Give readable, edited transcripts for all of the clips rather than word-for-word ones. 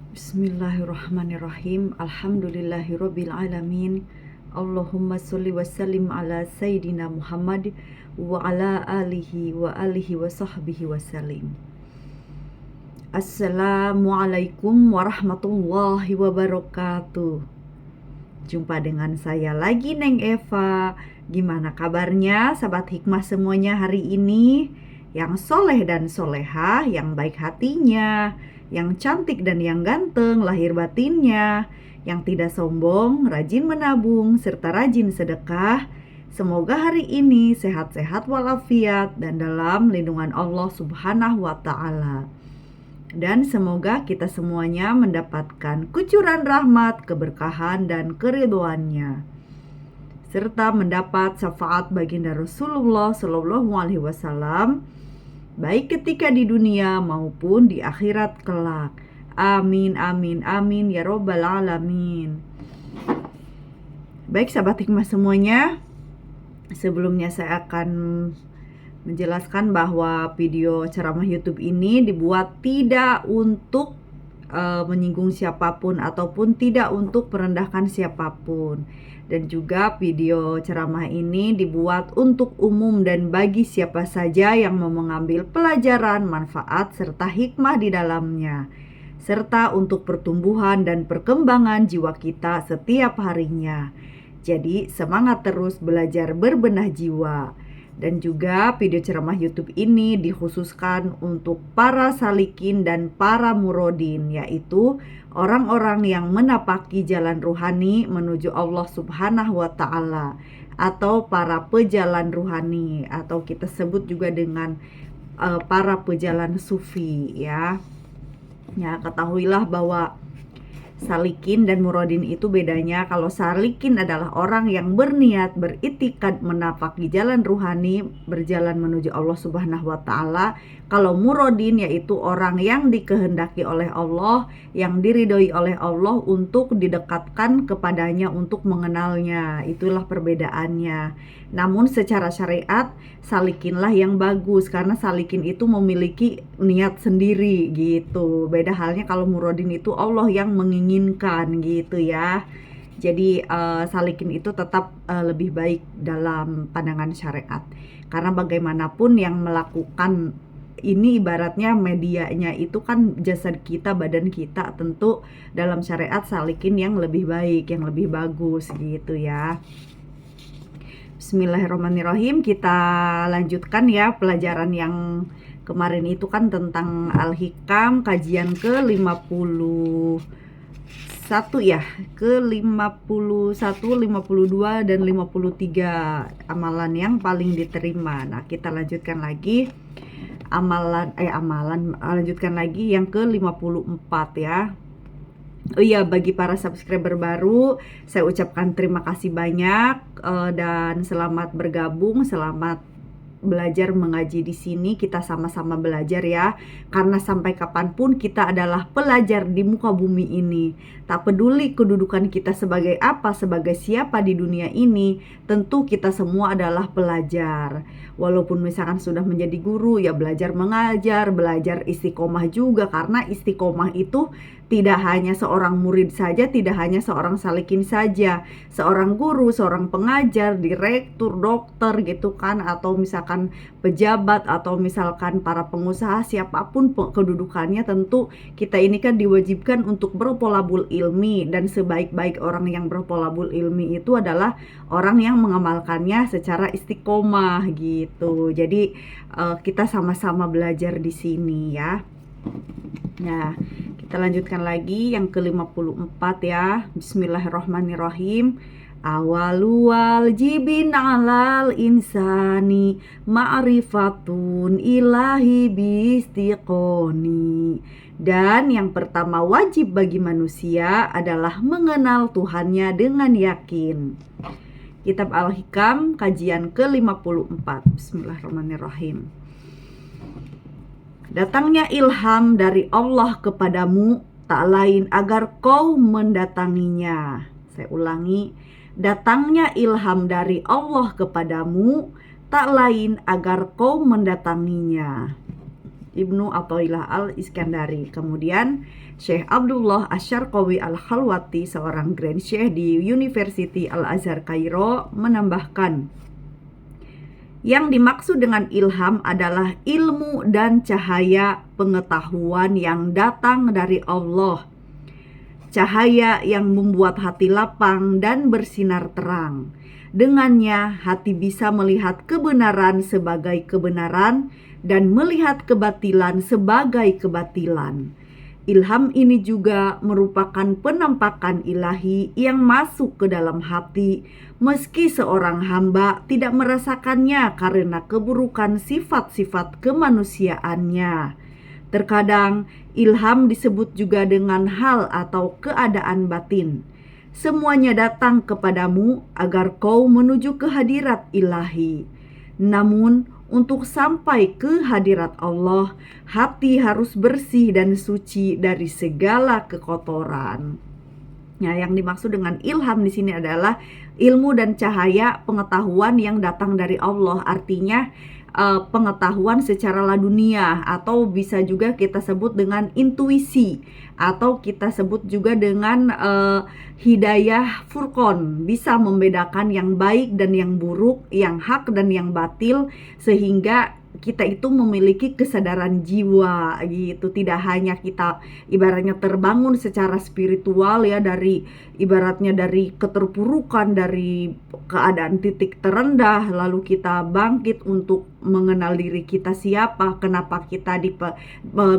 Bismillahirrahmanirrahim. Alhamdulillahirabbil alamin. Allahumma sholli wa sallim ala sayyidina Muhammad wa ala alihi wa sahbihi wa sallim. Assalamualaikum warahmatullahi wabarakatuh. Jumpa dengan saya lagi, Neng Eva. Gimana kabarnya sahabat hikmah semuanya hari ini? Yang soleh dan solehah, yang baik hatinya, yang cantik dan yang ganteng lahir batinnya, yang tidak sombong, rajin menabung, serta rajin sedekah. Semoga hari ini sehat-sehat walafiat dan dalam lindungan Allah Subhanahu wa Ta'ala. Dan semoga kita semuanya mendapatkan kucuran rahmat, keberkahan, dan keridhoannya, serta mendapat syafaat baginda Rasulullah Shallallahu Alaihi Wasallam, baik ketika di dunia maupun di akhirat kelak. Amin, amin, amin, ya robbal alamin. Baik sahabat hikmah semuanya, sebelumnya saya akan menjelaskan bahwa video ceramah YouTube ini dibuat tidak untuk menyinggung siapapun ataupun tidak untuk merendahkan siapapun. Dan juga video ceramah ini dibuat untuk umum dan bagi siapa saja yang mau mengambil pelajaran, manfaat, serta hikmah di dalamnya, serta untuk pertumbuhan dan perkembangan jiwa kita setiap harinya. Jadi semangat terus belajar berbenah jiwa. Dan juga video ceramah YouTube ini dikhususkan untuk para salikin dan para murodin, yaitu orang-orang yang menapaki jalan ruhani menuju Allah Subhanahu wa Ta'ala, atau para pejalan ruhani, atau kita sebut juga dengan para pejalan sufi, ya. Ya, ketahuilah bahwa salikin dan murodin itu bedanya. Kalau salikin adalah orang yang berniat, beritikad menapaki jalan ruhani, berjalan menuju Allah Subhanahu wa Ta'ala. Kalau murodin yaitu orang yang dikehendaki oleh Allah, yang diridhoi oleh Allah untuk didekatkan kepadanya, untuk mengenalnya. Itulah perbedaannya. Namun secara syariat, salikinlah yang bagus, karena salikin itu memiliki niat sendiri gitu. Beda halnya kalau murodin itu Allah yang menginginkan gitu ya. Jadi salikin itu tetap lebih baik dalam pandangan syariat, karena bagaimanapun yang melakukan ini ibaratnya medianya itu kan jasad kita, badan kita. Tentu dalam syariat salikin yang lebih baik, yang lebih bagus gitu ya. Bismillahirrahmanirrahim. Kita lanjutkan ya pelajaran yang kemarin itu kan tentang Al-Hikam kajian ke-51 ya, ke-51, 52 dan 53 amalan yang paling diterima. Nah, kita lanjutkan lagi lanjutkan lagi yang ke-54 ya. Oh iya, bagi para subscriber baru, saya ucapkan terima kasih banyak dan selamat bergabung, selamat belajar mengaji di sini. Kita sama-sama belajar ya, karena sampai kapanpun kita adalah pelajar di muka bumi ini. Tak peduli kedudukan kita sebagai apa, sebagai siapa di dunia ini, tentu kita semua adalah pelajar. Walaupun misalkan sudah menjadi guru, ya belajar mengajar, belajar istiqomah juga, karena istiqomah itu tidak hanya seorang murid saja, tidak hanya seorang salikin saja, seorang guru, seorang pengajar, direktur, dokter gitu kan, atau misalkan pejabat, atau misalkan para pengusaha, siapapun kedudukannya, tentu kita ini kan diwajibkan untuk bertolabul ilmi, dan sebaik-baik orang yang bertolabul ilmi itu adalah orang yang mengamalkannya secara istiqomah gitu. Jadi kita sama-sama belajar di sini ya. Nah, kita lanjutkan lagi yang ke-54 ya. Bismillahirrahmanirrahim. Awalu wajibin alal insani ma'rifatun ilahi bistiqoni. Dan yang pertama wajib bagi manusia adalah mengenal Tuhannya dengan yakin. Kitab Al-Hikam kajian ke-54. Bismillahirrahmanirrahim. Datangnya ilham dari Allah kepadamu tak lain agar kau mendatanginya. Saya ulangi, datangnya ilham dari Allah kepadamu tak lain agar kau mendatanginya. Ibnu Athaillah Al-Iskandari. Kemudian Syekh Abdullah Asy-Syarqawi Al-Khalwati, seorang Grand Syekh di University Al-Azhar Kairo, menambahkan, yang dimaksud dengan ilham adalah ilmu dan cahaya pengetahuan yang datang dari Allah. Cahaya yang membuat hati lapang dan bersinar terang. Dengannya hati bisa melihat kebenaran sebagai kebenaran dan melihat kebatilan sebagai kebatilan. Ilham ini juga merupakan penampakan ilahi yang masuk ke dalam hati, meski seorang hamba tidak merasakannya karena keburukan sifat-sifat kemanusiaannya. Terkadang ilham disebut juga dengan hal atau keadaan batin. Semuanya datang kepadamu agar kau menuju ke hadirat ilahi. Namun, untuk sampai ke hadirat Allah, hati harus bersih dan suci dari segala kekotoran. Nah, yang dimaksud dengan ilham di sini adalah ilmu dan cahaya pengetahuan yang datang dari Allah. Artinya pengetahuan secara ladunia, atau bisa juga kita sebut dengan intuisi, atau kita sebut juga dengan hidayah furqon, bisa membedakan yang baik dan yang buruk, yang hak dan yang batil, sehingga kita itu memiliki kesadaran jiwa gitu. Tidak hanya kita ibaratnya terbangun secara spiritual ya, dari ibaratnya dari keterpurukan, dari keadaan titik terendah, lalu kita bangkit untuk mengenal diri kita siapa, kenapa kita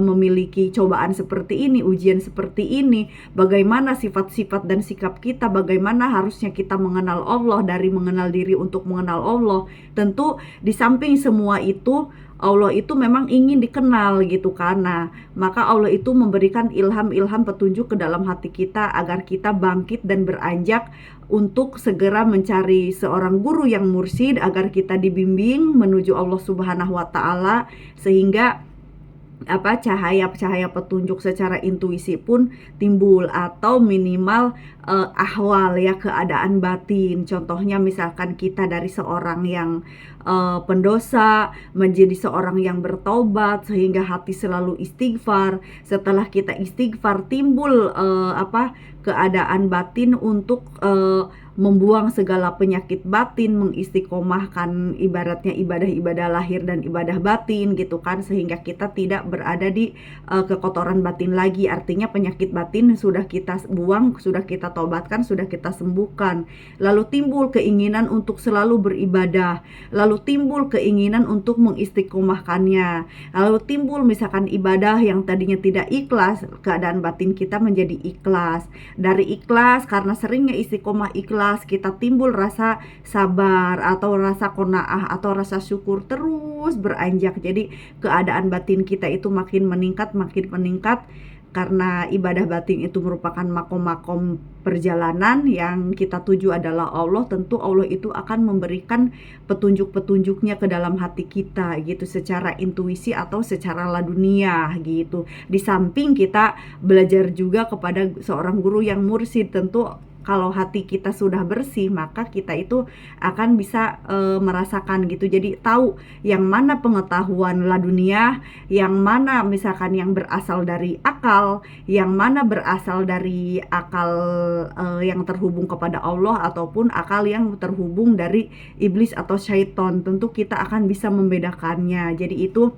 memiliki cobaan seperti ini, ujian seperti ini, bagaimana sifat-sifat dan sikap kita, bagaimana harusnya kita mengenal Allah, dari mengenal diri untuk mengenal Allah. Tentu di samping semua itu, Allah itu memang ingin dikenal gitu, karena maka Allah itu memberikan ilham-ilham petunjuk ke dalam hati kita agar kita bangkit dan beranjak untuk segera mencari seorang guru yang mursyid, agar kita dibimbing menuju Allah Subhanahu wa taala, sehingga cahaya-cahaya petunjuk secara intuisi pun timbul, atau minimal ahwal ya, keadaan batin. Contohnya misalkan kita dari seorang yang pendosa menjadi seorang yang bertobat, sehingga hati selalu istighfar. Setelah kita istighfar timbul keadaan batin untuk membuang segala penyakit batin, mengistiqomahkan ibaratnya ibadah-ibadah lahir dan ibadah batin gitu kan, sehingga kita tidak berada di kekotoran batin lagi. Artinya penyakit batin sudah kita buang, sudah kita tobatkan, sudah kita sembuhkan. Lalu timbul keinginan untuk selalu beribadah, lalu timbul keinginan untuk mengistiqomahkannya, lalu timbul misalkan ibadah yang tadinya tidak ikhlas, keadaan batin kita menjadi ikhlas. Dari ikhlas, karena seringnya istiqomah ikhlas, kita timbul rasa sabar atau rasa qanaah atau rasa syukur, terus beranjak. Jadi keadaan batin kita itu makin meningkat, karena ibadah batin itu merupakan makom-makom perjalanan yang kita tuju adalah Allah. Tentu Allah itu akan memberikan petunjuk-petunjuknya ke dalam hati kita gitu, secara intuisi atau secara ladunia gitu. Di samping kita belajar juga kepada seorang guru yang mursyid. Tentu kalau hati kita sudah bersih, maka kita itu akan bisa merasakan gitu. Jadi tahu yang mana pengetahuan ladunia, yang mana misalkan yang berasal dari akal, yang mana berasal dari akal yang terhubung kepada Allah, ataupun akal yang terhubung dari iblis atau syaitan. Tentu kita akan bisa membedakannya. Jadi itu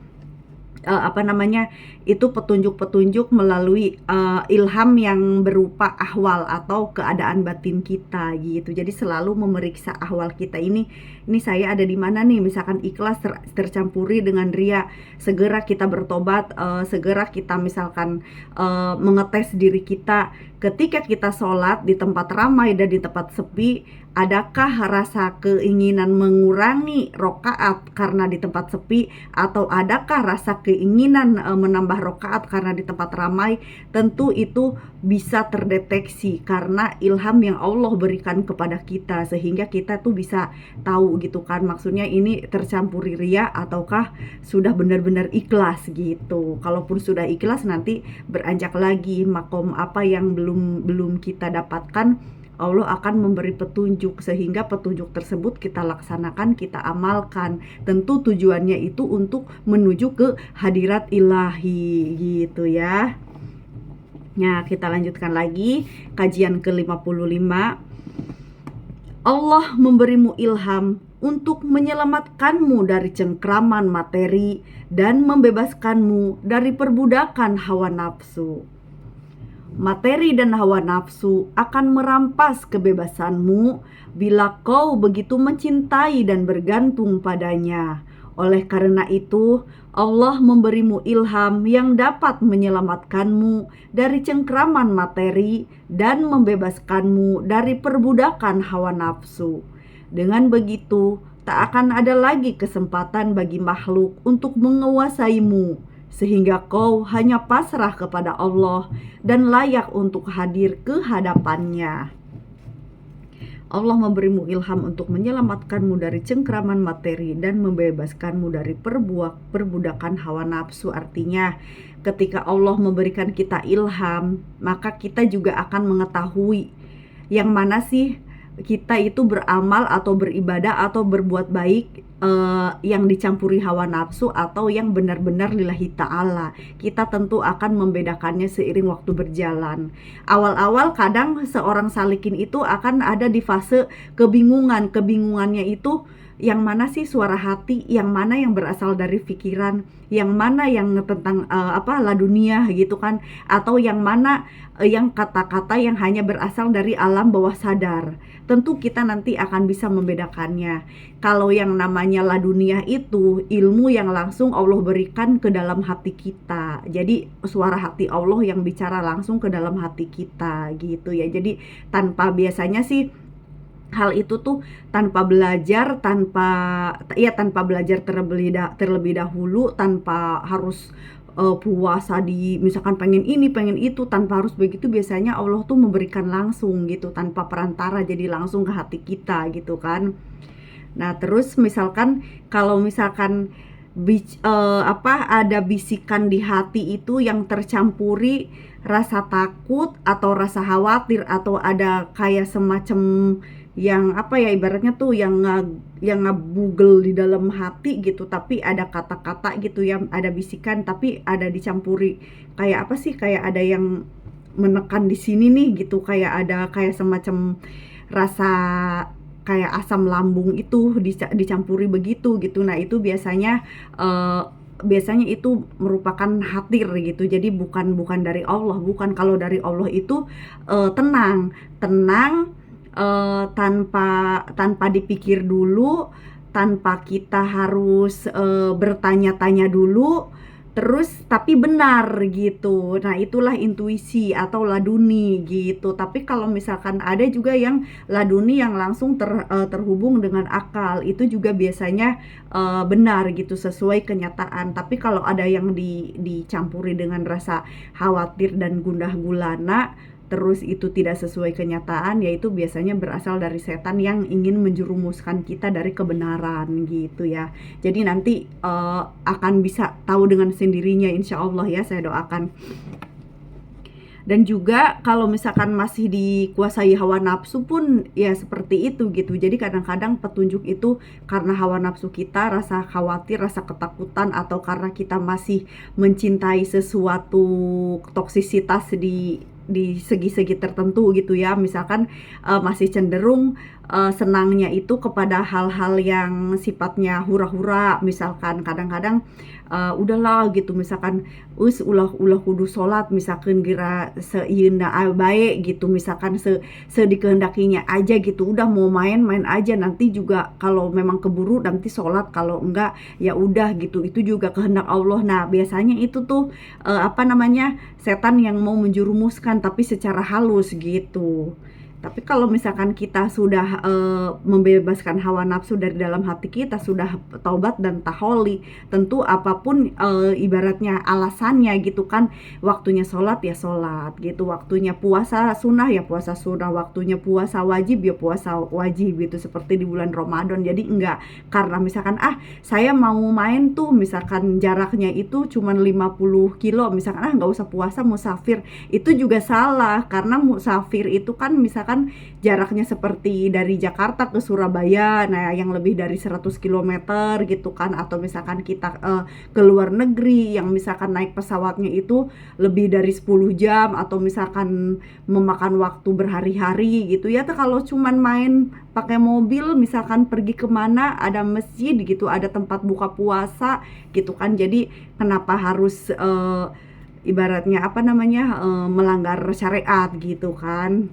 itu petunjuk-petunjuk melalui ilham yang berupa ahwal atau keadaan batin kita gitu. Jadi selalu memeriksa ahwal kita, ini saya ada di mana nih, misalkan ikhlas tercampuri dengan ria, segera kita bertobat, segera kita misalkan mengetes diri kita. Ketika kita sholat di tempat ramai dan di tempat sepi, adakah rasa keinginan mengurangi rokaat karena di tempat sepi, atau adakah rasa keinginan menambah rokaat karena di tempat ramai? Tentu itu bisa terdeteksi karena ilham yang Allah berikan kepada kita, sehingga kita tuh bisa tahu gitu kan, maksudnya ini tercampuri ria ataukah sudah benar-benar ikhlas gitu. Kalaupun sudah ikhlas, nanti beranjak lagi makom apa yang belum kita dapatkan, Allah akan memberi petunjuk, sehingga petunjuk tersebut kita laksanakan, kita amalkan. Tentu tujuannya itu untuk menuju ke hadirat ilahi gitu ya. Nah, kita lanjutkan lagi kajian ke-55. Allah memberimu ilham untuk menyelamatkanmu dari cengkraman materi dan membebaskanmu dari perbudakan hawa nafsu. Materi dan hawa nafsu akan merampas kebebasanmu bila kau begitu mencintai dan bergantung padanya. Oleh karena itu, Allah memberimu ilham yang dapat menyelamatkanmu dari cengkraman materi dan membebaskanmu dari perbudakan hawa nafsu. Dengan begitu, tak akan ada lagi kesempatan bagi makhluk untuk menguasaimu, sehingga kau hanya pasrah kepada Allah dan layak untuk hadir ke hadapannya. Allah memberimu ilham untuk menyelamatkanmu dari cengkraman materi dan membebaskanmu dari perbudakan hawa nafsu. Artinya, ketika Allah memberikan kita ilham, maka kita juga akan mengetahui yang mana sih kita itu beramal atau beribadah atau berbuat baik yang dicampuri hawa nafsu atau yang benar-benar lillahi ta'ala. Kita tentu akan membedakannya seiring waktu berjalan. Awal-awal kadang seorang salikin itu akan ada di fase kebingungan. Kebingungannya itu yang mana sih suara hati, yang mana yang berasal dari pikiran, yang mana yang tentang ladunia gitu kan, atau yang mana yang kata-kata yang hanya berasal dari alam bawah sadar. Tentu kita nanti akan bisa membedakannya. Kalau yang namanya ladunia itu ilmu yang langsung Allah berikan ke dalam hati kita. Jadi suara hati Allah yang bicara langsung ke dalam hati kita gitu ya. Jadi tanpa biasanya sih hal itu tuh tanpa belajar, tanpa belajar terlebih dahulu, tanpa harus puasa di misalkan pengen ini pengen itu, tanpa harus begitu. Biasanya Allah tuh memberikan langsung gitu tanpa perantara, jadi langsung ke hati kita gitu kan. Nah terus misalkan kalau misalkan ada bisikan di hati itu yang tercampuri rasa takut atau rasa khawatir, atau ada kayak semacam yang ibaratnya tuh yang ngebugel di dalam hati gitu, tapi ada kata-kata gitu yang ada bisikan tapi ada dicampuri kayak ada yang menekan di sini nih gitu, kayak ada kayak semacam rasa kayak asam lambung itu dicampuri begitu gitu. Nah itu biasanya itu merupakan hatir gitu. Jadi bukan dari Allah, bukan. Kalau dari Allah itu tenang tanpa dipikir dulu, tanpa kita harus bertanya-tanya dulu, terus tapi benar gitu. Nah itulah intuisi atau laduni gitu. Tapi kalau misalkan ada juga yang laduni yang langsung terhubung dengan akal, itu juga biasanya benar gitu, sesuai kenyataan. Tapi kalau ada yang dicampuri dengan rasa khawatir dan gundah gulana, terus itu tidak sesuai kenyataan, yaitu biasanya berasal dari setan yang ingin menjerumuskan kita dari kebenaran gitu ya. Jadi nanti akan bisa tahu dengan sendirinya insya Allah ya, saya doakan. Dan juga kalau misalkan masih dikuasai hawa nafsu pun ya seperti itu gitu. Jadi kadang-kadang petunjuk itu karena hawa nafsu kita, rasa khawatir, rasa ketakutan, atau karena kita masih mencintai sesuatu toksisitas di segi-segi tertentu gitu ya. Misalkan masih cenderung senangnya itu kepada hal-hal yang sifatnya hura-hura. Misalkan kadang-kadang udahlah gitu, misalkan ulah kudu sholat, misalkan gira seieuna bae gitu, misalkan dikehendakinya aja gitu, udah mau main aja, nanti juga kalau memang keburu nanti sholat, kalau enggak ya udah gitu, itu juga kehendak Allah. Nah biasanya itu tuh setan yang mau menjerumuskan tapi secara halus gitu. Tapi kalau misalkan kita sudah membebaskan hawa nafsu dari dalam hati kita, sudah taubat dan taholi, tentu apapun ibaratnya alasannya gitu kan, waktunya sholat ya sholat gitu, waktunya puasa sunnah ya puasa sunnah, waktunya puasa wajib ya puasa wajib gitu, seperti di bulan Ramadan. Jadi enggak karena misalkan saya mau main tuh, misalkan jaraknya itu cuman 50 kilo, misalkan enggak usah puasa, musafir. Itu juga salah, karena musafir itu kan misalkan misalkan jaraknya seperti dari Jakarta ke Surabaya, nah yang lebih dari 100 kilometer gitu kan, atau misalkan kita ke luar negeri yang misalkan naik pesawatnya itu lebih dari 10 jam, atau misalkan memakan waktu berhari-hari gitu ya. Kalau cuman main pakai mobil, misalkan pergi kemana ada masjid gitu, ada tempat buka puasa gitu kan, jadi kenapa harus ibaratnya melanggar syariat gitu kan.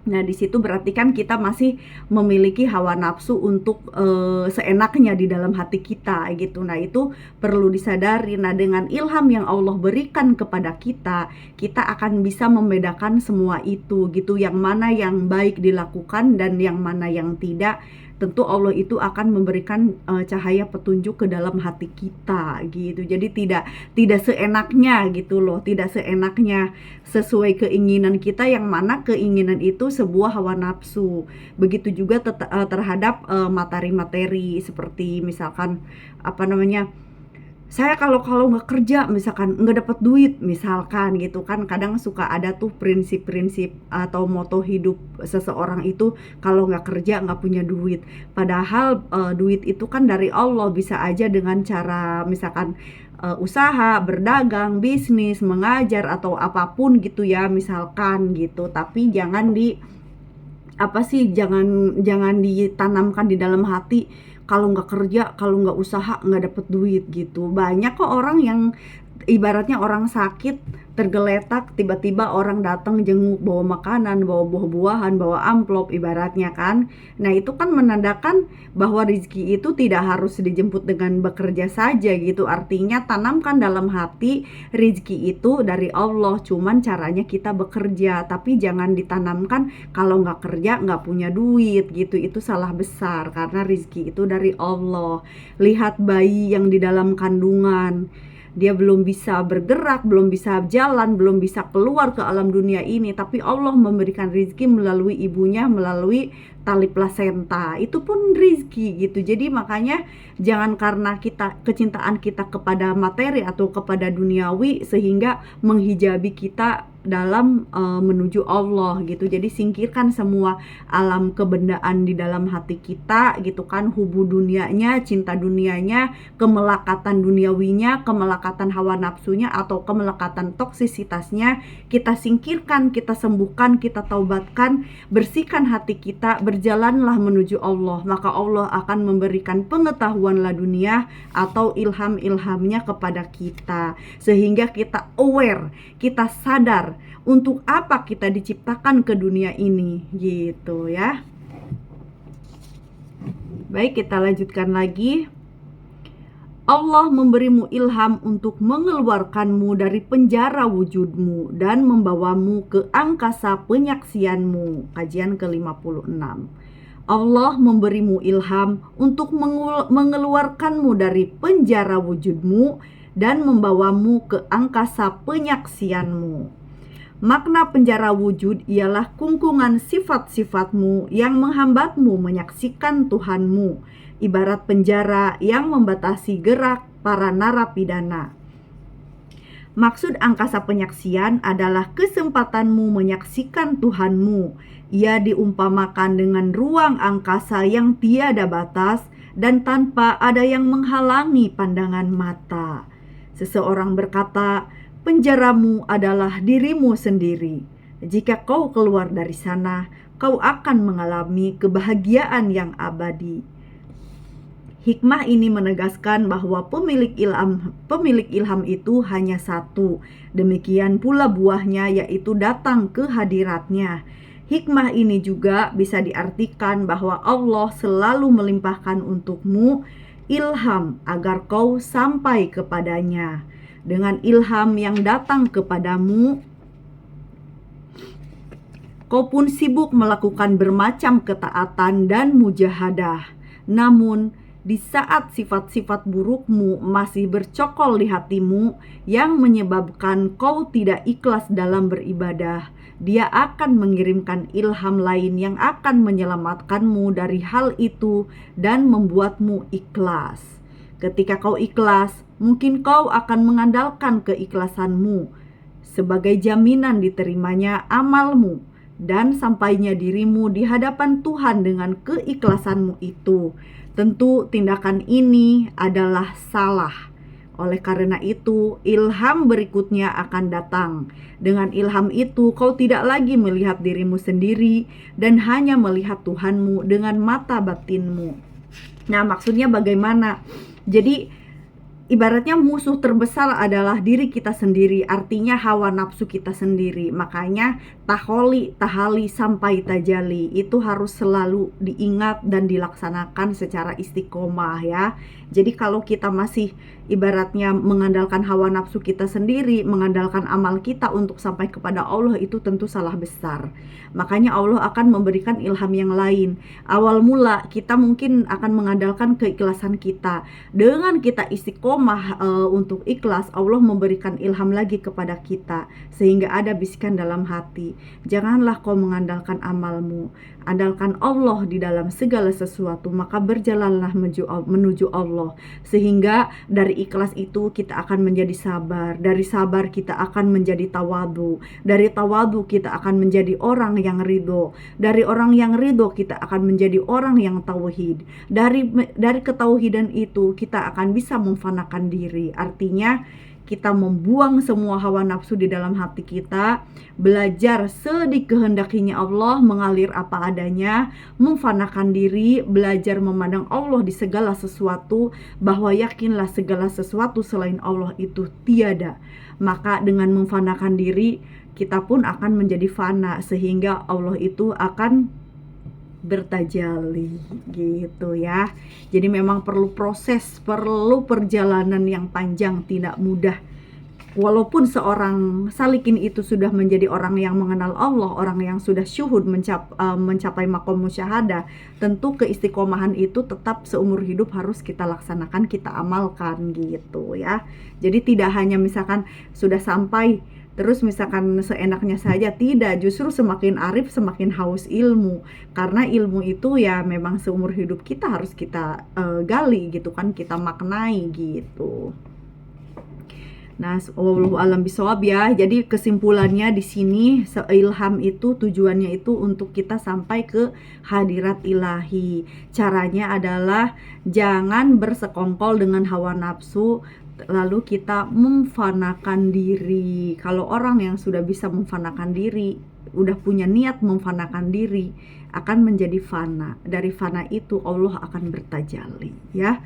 Nah, di situ berarti kan kita masih memiliki hawa nafsu untuk seenaknya di dalam hati kita gitu. Nah, itu perlu disadari. Nah, dengan ilham yang Allah berikan kepada kita, kita akan bisa membedakan semua itu gitu. Yang mana yang baik dilakukan dan yang mana yang tidak. Tentu Allah itu akan memberikan cahaya petunjuk ke dalam hati kita gitu. Jadi tidak seenaknya gitu loh, tidak seenaknya sesuai keinginan kita, yang mana keinginan itu sebuah hawa nafsu. Begitu juga terhadap materi-materi, seperti misalkan saya kalau nggak kerja, misalkan nggak dapat duit misalkan gitu kan. Kadang suka ada tuh prinsip-prinsip atau moto hidup seseorang itu, kalau nggak kerja nggak punya duit. Padahal duit itu kan dari Allah, bisa aja dengan cara misalkan usaha, berdagang, bisnis, mengajar, atau apapun gitu ya misalkan gitu. Tapi jangan jangan ditanamkan di dalam hati, kalau nggak kerja, kalau nggak usaha nggak dapet duit gitu. Banyak kok orang yang ibaratnya orang sakit tergeletak, tiba-tiba orang datang jenguk, bawa makanan, bawa buah-buahan, bawa amplop ibaratnya kan. Nah, itu kan menandakan bahwa rezeki itu tidak harus dijemput dengan bekerja saja gitu. Artinya tanamkan dalam hati, rezeki itu dari Allah, cuman caranya kita bekerja. Tapi jangan ditanamkan kalau nggak kerja nggak punya duit gitu. Itu salah besar, karena rezeki itu dari Allah. Lihat bayi yang di dalam kandungan, dia belum bisa bergerak, belum bisa jalan, belum bisa keluar ke alam dunia ini, tapi Allah memberikan rezeki melalui ibunya, melalui tali plasenta. Itu pun rezeki gitu. Jadi makanya jangan karena kecintaan kita kepada materi atau kepada duniawi sehingga menghijabi kita dalam menuju Allah gitu. Jadi singkirkan semua alam kebendaan di dalam hati kita gitu kan, hubu dunianya, cinta dunianya, kemelekatan duniawinya, kemelekatan hawa nafsunya, atau kemelekatan toksisitasnya. Kita singkirkan, kita sembuhkan, kita taubatkan, bersihkan hati kita, berjalanlah menuju Allah. Maka Allah akan memberikan pengetahuan ladunia atau ilham-ilhamnya kepada kita, sehingga kita aware, kita sadar untuk apa kita diciptakan ke dunia ini gitu ya. Baik, kita lanjutkan lagi. Allah memberimu ilham untuk mengeluarkanmu dari penjara wujudmu dan membawamu ke angkasa penyaksianmu. Kajian ke-56. Allah memberimu ilham untuk mengeluarkanmu dari penjara wujudmu dan membawamu ke angkasa penyaksianmu. Makna penjara wujud ialah kungkungan sifat-sifatmu yang menghambatmu menyaksikan Tuhanmu, ibarat penjara yang membatasi gerak para narapidana. Maksud angkasa penyaksian adalah kesempatanmu menyaksikan Tuhanmu. Ia diumpamakan dengan ruang angkasa yang tiada batas dan tanpa ada yang menghalangi pandangan mata. Seseorang berkata, penjaramu adalah dirimu sendiri. Jika kau keluar dari sana, kau akan mengalami kebahagiaan yang abadi. Hikmah ini menegaskan bahwa pemilik ilham itu hanya satu. Demikian pula buahnya, yaitu datang ke hadiratnya. Hikmah ini juga bisa diartikan bahwa Allah selalu melimpahkan untukmu ilham agar kau sampai kepadanya. Dengan ilham yang datang kepadamu, kau pun sibuk melakukan bermacam ketaatan dan mujahadah. Namun, di saat sifat-sifat burukmu masih bercokol di hatimu yang menyebabkan kau tidak ikhlas dalam beribadah, Dia akan mengirimkan ilham lain yang akan menyelamatkanmu dari hal itu dan membuatmu ikhlas. Ketika kau ikhlas, mungkin kau akan mengandalkan keikhlasanmu sebagai jaminan diterimanya amalmu. dan sampainya dirimu di hadapan Tuhan dengan keikhlasanmu itu, tentu tindakan ini adalah salah. Oleh karena itu, ilham berikutnya akan datang. Dengan ilham itu, kau tidak lagi melihat dirimu sendiri dan hanya melihat Tuhanmu dengan mata batinmu. Nah, maksudnya bagaimana? Jadi, ibaratnya musuh terbesar adalah diri kita sendiri, artinya hawa nafsu kita sendiri. Makanya taholi, tahali, sampai tajali itu harus selalu diingat dan dilaksanakan secara istiqomah ya. Jadi kalau kita masih ibaratnya mengandalkan hawa nafsu kita sendiri, mengandalkan amal kita untuk sampai kepada Allah, itu tentu salah besar. Makanya Allah akan memberikan ilham yang lain. Awal mula kita mungkin akan mengandalkan keikhlasan kita. Dengan kita istiqomah untuk ikhlas, Allah memberikan ilham lagi kepada kita, sehingga ada bisikan dalam hati, janganlah kau mengandalkan amalmu, andalkan Allah di dalam segala sesuatu, maka berjalanlah menuju Allah. Sehingga dari ikhlas itu kita akan menjadi sabar, dari sabar kita akan menjadi tawadu, dari tawadu kita akan menjadi orang yang ridho, dari orang yang ridho kita akan menjadi orang yang tauhid, dari ketauhidan itu kita akan bisa memfanakan diri. Artinya kita membuang semua hawa nafsu di dalam hati kita, belajar sedikehendakinya Allah, mengalir apa adanya, memfanakan diri, belajar memandang Allah di segala sesuatu, bahwa yakinlah segala sesuatu selain Allah itu tiada. Maka dengan memfanakan diri, kita pun akan menjadi fana, sehingga Allah itu akan bertajalli gitu ya. Jadi memang perlu proses, perlu perjalanan yang panjang, tidak mudah. Walaupun seorang salikin itu sudah menjadi orang yang mengenal Allah, orang yang sudah syuhud mencapai makom musyahadah, tentu keistiqomahan itu tetap seumur hidup harus kita laksanakan, kita amalkan gitu ya. Jadi tidak hanya misalkan sudah sampai terus misalkan seenaknya saja, tidak. Justru semakin arif semakin haus ilmu, karena ilmu itu ya memang seumur hidup kita harus kita gali gitu kan, kita maknai gitu. Nah, wallahu alam bisawab ya. Jadi kesimpulannya di sini, ilham itu tujuannya itu untuk kita sampai ke hadirat ilahi. Caranya adalah jangan bersekongkol dengan hawa nafsu, lalu kita memfanakan diri. Kalau orang yang sudah bisa memfanakan diri, udah punya niat memfanakan diri, akan menjadi fana. Dari fana itu Allah akan bertajalli ya.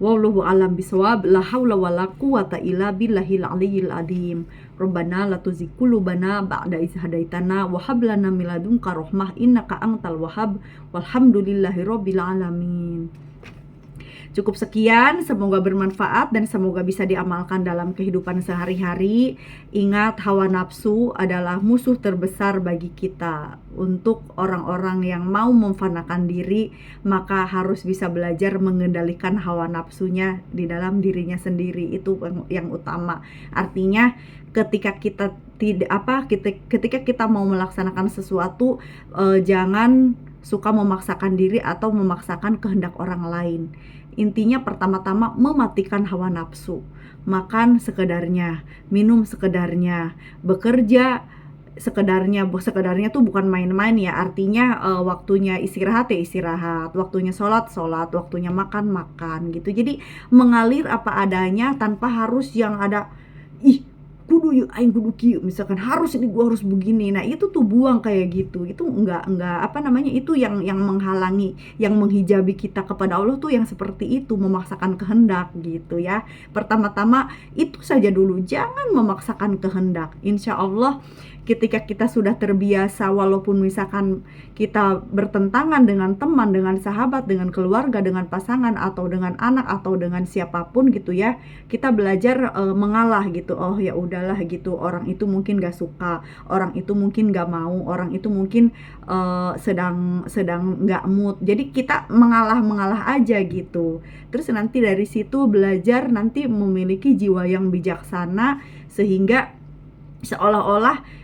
Wallahu alam bisawab. La haula wala quwata illa billahil aliyyil azim. Rabbana la tuzigh qulubana ba'da idh hadaitana wa hab lana min ladunka rahmah innaka antal wahhab. Walhamdulillahi rabbil alamin. Cukup sekian, semoga bermanfaat dan semoga bisa diamalkan dalam kehidupan sehari-hari. Ingat, hawa nafsu adalah musuh terbesar bagi kita. Untuk orang-orang yang mau memfanakan diri, maka harus bisa belajar mengendalikan hawa nafsunya di dalam dirinya sendiri. Itu yang utama. Artinya ketika kita mau melaksanakan sesuatu, jangan suka memaksakan diri atau memaksakan kehendak orang lain. Intinya pertama-tama mematikan hawa nafsu. Makan sekedarnya, minum sekedarnya, bekerja sekedarnya. Sekedarnya tuh bukan main-main ya. Artinya waktunya istirahat ya istirahat, waktunya sholat, waktunya makan gitu. Jadi mengalir apa adanya tanpa harus yang ada kudu yuk aing kudu kieu, misalkan harus ini gua harus begini. Nah itu tuh buang kayak gitu. Itu enggak itu yang menghalangi, yang menghijabi kita kepada Allah tuh yang seperti itu, memaksakan kehendak gitu ya. Pertama-tama itu saja dulu, jangan memaksakan kehendak. Insya Allah ketika kita sudah terbiasa, walaupun misalkan kita bertentangan dengan teman, dengan sahabat, dengan keluarga, dengan pasangan, atau dengan anak, atau dengan siapapun gitu ya, kita belajar mengalah gitu. Oh ya udahlah gitu, orang itu mungkin gak suka, orang itu mungkin gak mau, orang itu mungkin sedang gak mood. Jadi kita mengalah aja gitu. Terus nanti dari situ belajar nanti memiliki jiwa yang bijaksana, sehingga seolah-olah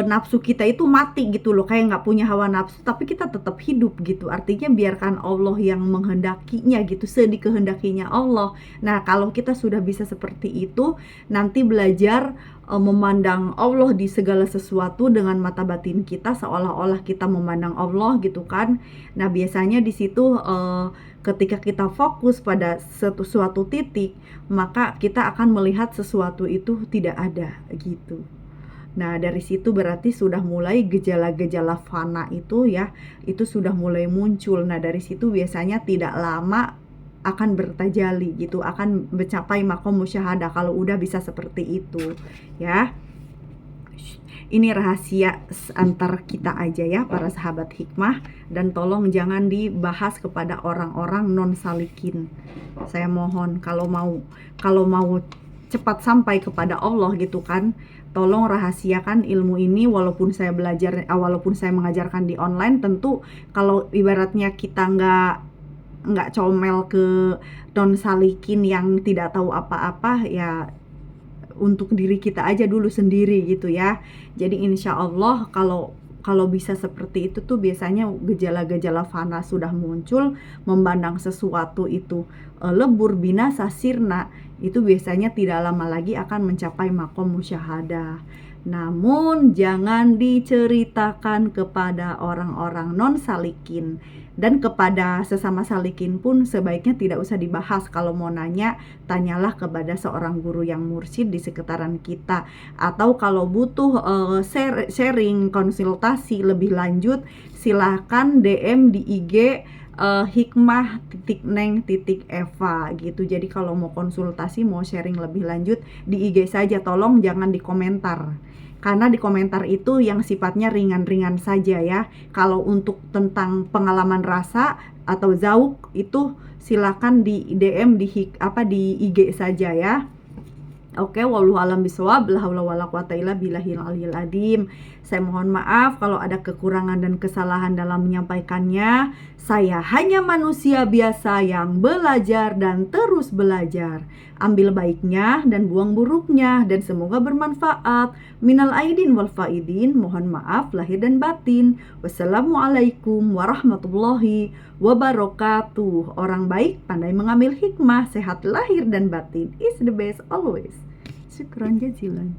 nafsu kita itu mati gitu loh, kayak nggak punya hawa nafsu, tapi kita tetap hidup gitu. Artinya biarkan Allah yang menghendakinya gitu, sedikehendakinya Allah. Nah, kalau kita sudah bisa seperti itu, nanti belajar memandang Allah di segala sesuatu dengan mata batin kita, seolah-olah kita memandang Allah gitu kan. Nah, biasanya di situ ketika kita fokus pada suatu titik, maka kita akan melihat sesuatu itu tidak ada gitu. Nah, dari situ berarti sudah mulai gejala-gejala fana itu ya, itu sudah mulai muncul. Nah, dari situ biasanya tidak lama akan bertajali gitu, akan mencapai makom musyahadah kalau udah bisa seperti itu ya. Ini rahasia antar kita aja ya para sahabat hikmah, dan tolong jangan dibahas kepada orang-orang non salikin. Saya mohon kalau mau cepat sampai kepada Allah gitu kan, tolong rahasiakan ilmu ini. Walaupun saya mengajarkan di online, tentu kalau ibaratnya kita nggak comel ke non salikin yang tidak tahu apa-apa ya, untuk diri kita aja dulu sendiri gitu ya. Jadi insya Allah kalau bisa seperti itu tuh biasanya gejala-gejala fana sudah muncul, memandang sesuatu itu lebur, binasa, sirna, itu biasanya tidak lama lagi akan mencapai makom musyahadah. Namun jangan diceritakan kepada orang-orang non salikin, dan kepada sesama salikin pun sebaiknya tidak usah dibahas. Kalau mau nanya, tanyalah kepada seorang guru yang mursyid di sekitaran kita, atau kalau butuh sharing, konsultasi lebih lanjut, silahkan DM di IG hikmah.neng.eva gitu. Jadi kalau mau konsultasi, mau sharing lebih lanjut, di IG saja, tolong jangan di komentar, karena di komentar itu yang sifatnya ringan-ringan saja ya. Kalau untuk tentang pengalaman rasa atau zauk itu silakan di DM di IG saja ya. Oke, wallahu alam bisawab, la haula wala quwata illa billahil aliyil azim. Saya mohon maaf kalau ada kekurangan dan kesalahan dalam menyampaikannya. Saya hanya manusia biasa yang belajar dan terus belajar. Ambil baiknya dan buang buruknya, dan semoga bermanfaat. Minal aidin wal faidin, mohon maaf lahir dan batin. Wassalamualaikum warahmatullahi wabarakatuh. Orang baik pandai mengambil hikmah, sehat lahir dan batin is the best always. Syukran jazilan.